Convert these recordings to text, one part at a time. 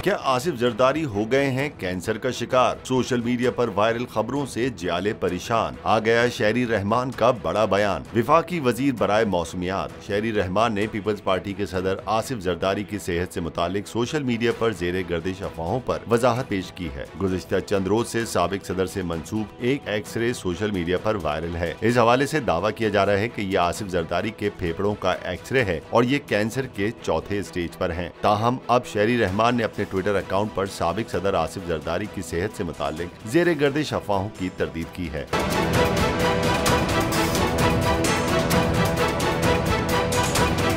क्या आसिफ जरदारी हो गए हैं कैंसर का शिकार? सोशल मीडिया पर वायरल खबरों से जियाले परेशान। आ गया शहरी रहमान का बड़ा बयान। विफाकी वजीर बराए मौसमियात शहरी रहमान ने पीपल्स पार्टी के सदर आसिफ जरदारी की सेहत से मुतालिक सोशल मीडिया पर जेरे गर्दिश अफवाहों पर वजाहत पेश की है। गुज़िश्ता चंद रोज से साबिक सदर से मंसूब एक एक्सरे सोशल मीडिया पर वायरल है। इस हवाले से दावा किया जा रहा है कि ये आसिफ जरदारी के फेफड़ों का एक्सरे है और ये कैंसर के चौथे स्टेज पर हैं। ताहम अब शहरी रहमान ने अपने ट्विटर अकाउंट पर साबिक सदर आसिफ जरदारी की सेहत से मुतालिक जेरे गर्दिश अफवाहों की तरदीद की है।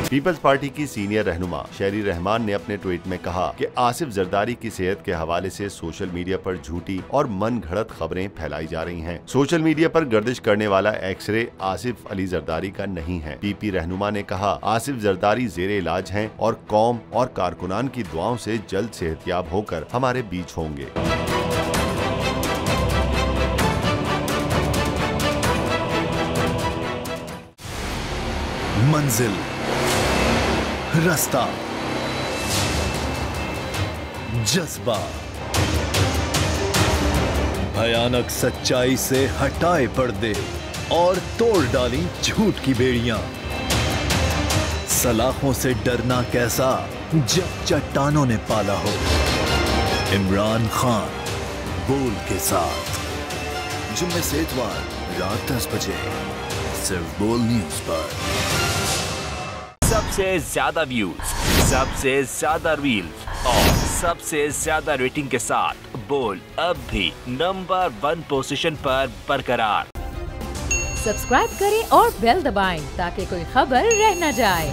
पीपल्स पार्टी की सीनियर रहनुमा शहरी रहमान ने अपने ट्वीट में कहा कि आसिफ जरदारी की सेहत के हवाले से सोशल मीडिया पर झूठी और मन घड़त खबरें फैलाई जा रही हैं। सोशल मीडिया पर गर्दिश करने वाला एक्सरे आसिफ अली जरदारी का नहीं है। पीपी रहनुमा ने कहा, आसिफ जरदारी जेरे इलाज हैं और कौम और कारकुनान की दुआओं से जल्द सेहतयाब होकर हमारे बीच होंगे। मंजिल, रास्ता, जज्बा, भयानक सच्चाई से हटाए पर्दे और तोड़ डाली झूठ की बेड़ियां। सलाखों से डरना कैसा जब चट्टानों ने पाला हो। इमरान खान बोल के साथ जुम्मे से इतवार रात 10 बजे सिर्फ बोल न्यूज पर। सबसे ज्यादा व्यूज, सबसे ज्यादा रील्स और सबसे ज्यादा रेटिंग के साथ बोल अब भी नंबर 1 पोजीशन पर बरकरार। सब्सक्राइब करें और बेल दबाएं ताकि कोई खबर रह न जाए।